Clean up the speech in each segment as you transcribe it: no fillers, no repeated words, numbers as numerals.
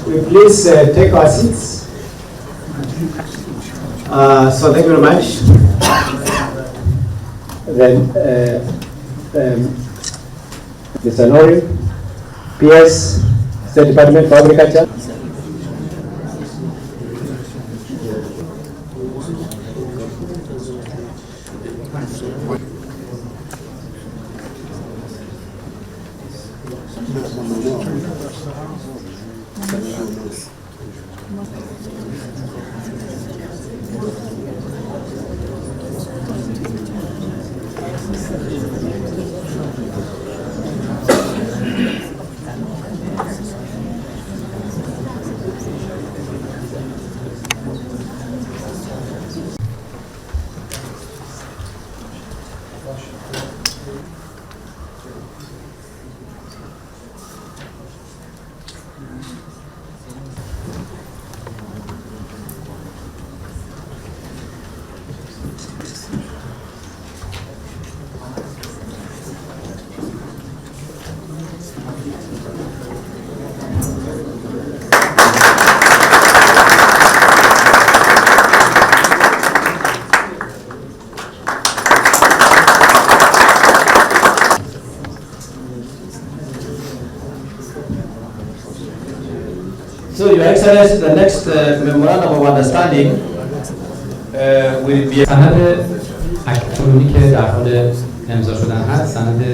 We please take our seats. So thank you very much. Then, Mr. Nori, PS, State Department for Agriculture. So, Your Excellency, the next memorandum of understanding will be سند الکترونیکی که در حال امضا شدن هست. سند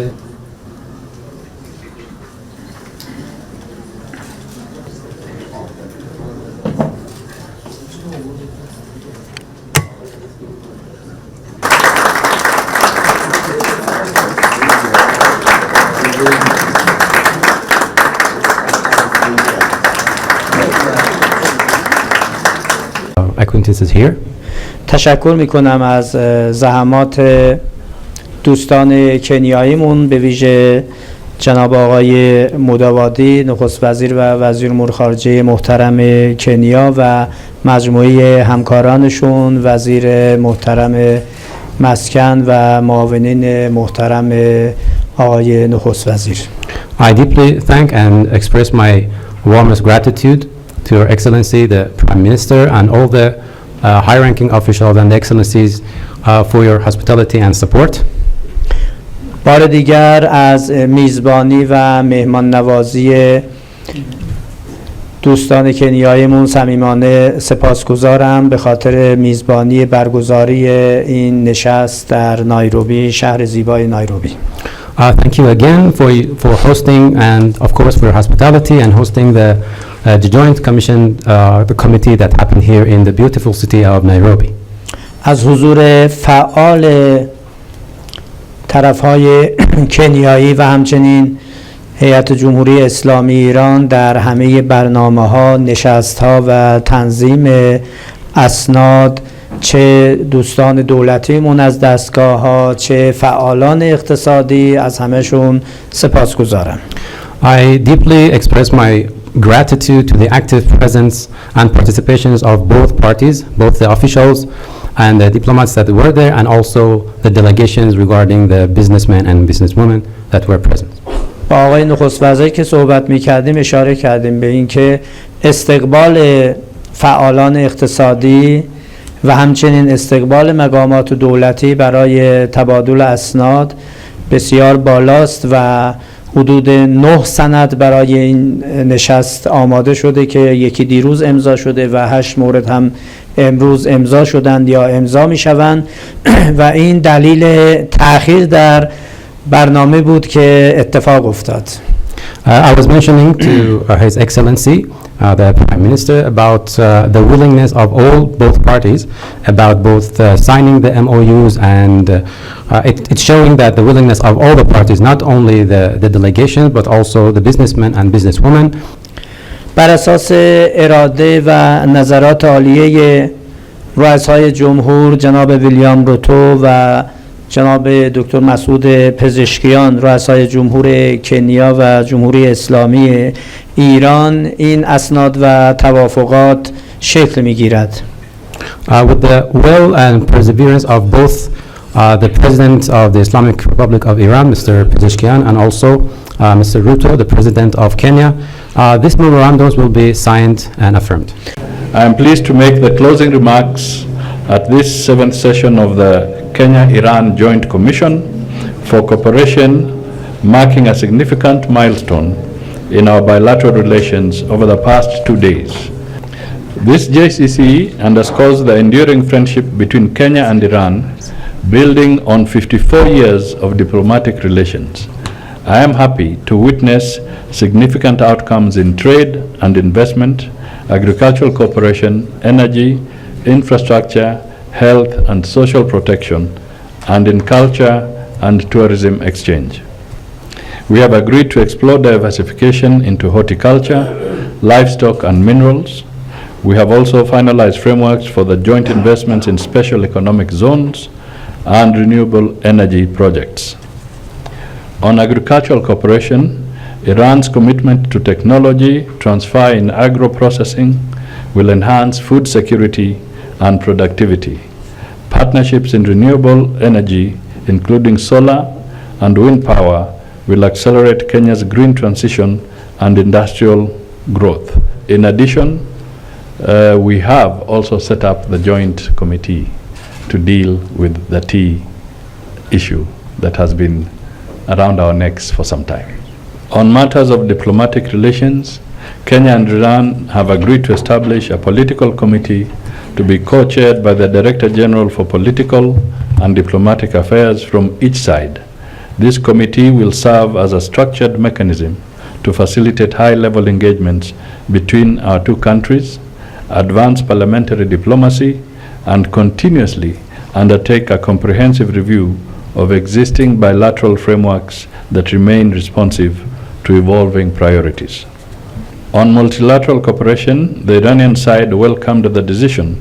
acquaintances here. تشکر میکنم از زحمات دوستان کنیاییمون، به ویژه جناب آقای موداوادی نخست وزیر و وزیر امور خارجه محترم کنیا و مجموعه همکارانشون، وزیر محترم مسکن و معاونین محترم آقای نخست وزیر. I deeply thank and express my warmest gratitude to Your Excellency, the Prime Minister, and all the high-ranking officials and excellencies for your hospitality and support. بار دیگر از میزبانی و مهمان نوازی دوستان کنیاییمون صمیمانه سپاسگزارم به خاطر میزبانی برگزاری این نشست در نایروبی، شهر زیبای نایروبی. Thank you again for hosting and of course for your hospitality and hosting the joint commission the committee that happened here in the beautiful city of Nairobi. از حضور فعال طرف‌های کنیایی و همچنین هیئت جمهوری اسلامی ایران در همه برنامه‌ها، نشست‌ها و تنظیم اسناد، چه دوستان دولتیمون از دستگاه‌ها چه فعالان اقتصادی، از همه‌شون سپاسگزارم. I deeply express my gratitude to the active presence and participations of both parties, both the officials and the diplomats that were there, and also the delegations regarding the businessmen and businesswomen that were present. با آقای نخست وزیر که صحبت می‌کردیم اشاره کردیم به اینکه استقبال فعالان اقتصادی و همچنین استقبال مقامات دولتی برای تبادل اسناد بسیار بالاست و حدود 9 سند برای این نشست آماده شده که یکی دیروز امضا شده و 8 مورد هم امروز امضا شدند یا امضا می شوند و این دلیل تأخیر در برنامه بود که اتفاق افتاد. I was mentioning to His Excellency, the Prime Minister, about the willingness of both parties about both signing the MOUs, and it's showing that the willingness of all the parties, not only the delegations but also the businessmen and businesswomen. بر اساس اراده و نظرات عالیه رؤسای جمهور جناب ویلیام روتو و جناب دکتر مسعود پزشکیان رؤسای جمهور کنیا و جمهوری اسلامی ایران، این اسناد و توافقات شکل می‌گیرد. With the will and perseverance of both the President of the Islamic Republic of Iran, Mr. Pezeshkian, and also Mr. Ruto, the President of Kenya, these memorandums will be signed and affirmed. I am pleased to make the closing remarks at this 7th session of the Kenya-Iran Joint Commission for Cooperation, marking a significant milestone in our bilateral relations over the past 2 days. This JCC underscores the enduring friendship between Kenya and Iran, building on 54 years of diplomatic relations. I am happy to witness significant outcomes in trade and investment, agricultural cooperation, energy, infrastructure, health and social protection, and in culture and tourism exchange. We have agreed to explore diversification into horticulture, livestock and minerals. We have also finalized frameworks for the joint investments in special economic zones and renewable energy projects. On agricultural cooperation, Iran's commitment to technology transfer in agro-processing will enhance food security and productivity. Partnerships in renewable energy, including solar and wind power, will accelerate Kenya's green transition and industrial growth. In addition, we have also set up the joint committee to deal with the tea issue that has been around our necks for some time. On matters of diplomatic relations, Kenya and Iran have agreed to establish a political committee to be co-chaired by the Director General for Political and Diplomatic Affairs from each side. This committee will serve as a structured mechanism to facilitate high-level engagements between our two countries, advance parliamentary diplomacy, and continuously undertake a comprehensive review of existing bilateral frameworks that remain responsive to evolving priorities. On multilateral cooperation, the Iranian side welcomed the decision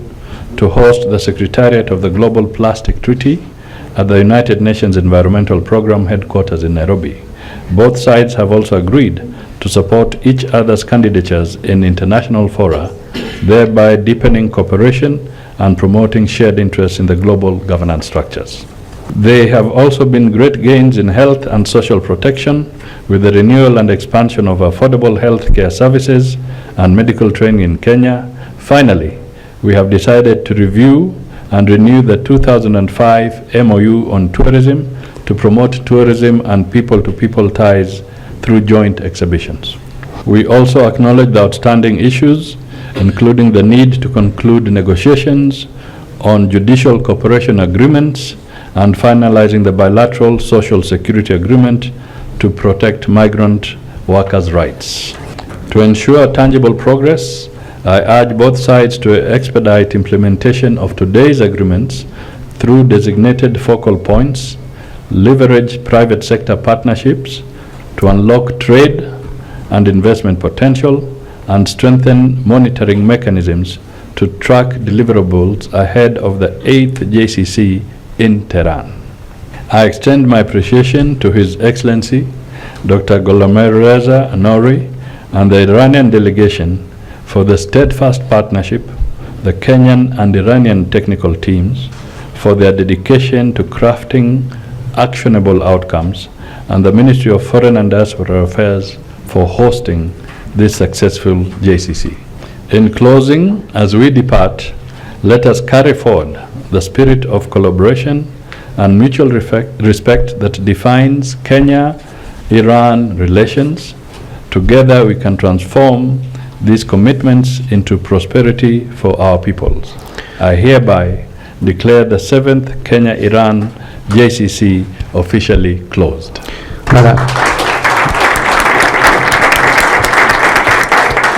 to host the Secretariat of the Global Plastic Treaty at the United Nations Environmental Programme headquarters in Nairobi. Both sides have also agreed to support each other's candidatures in international fora, thereby deepening cooperation and promoting shared interests in the global governance structures. There have also been great gains in health and social protection with the renewal and expansion of affordable health care services and medical training in Kenya. Finally, we have decided to review and renew the 2005 MOU on tourism to promote tourism and people-to-people ties through joint exhibitions. We also acknowledge the outstanding issues, including the need to conclude negotiations on judicial cooperation agreements and finalizing the bilateral social security agreement to protect migrant workers' rights. To ensure tangible progress, I urge both sides to expedite implementation of today's agreements through designated focal points, leverage private sector partnerships to unlock trade and investment potential, and strengthen monitoring mechanisms to track deliverables ahead of the 8th JCC in Tehran. I extend my appreciation to His Excellency Dr. Gholam Reza Nouri and the Iranian delegation for the steadfast partnership, the Kenyan and Iranian technical teams for their dedication to crafting actionable outcomes, and the Ministry of Foreign and Diaspora Affairs for hosting this successful JCC. In closing, as we depart, let us carry forward the spirit of collaboration and mutual respect that defines Kenya-Iran relations. Together we can transform these commitments into prosperity for our peoples. I hereby declare the 7th Kenya-Iran JCC officially closed.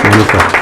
Minister.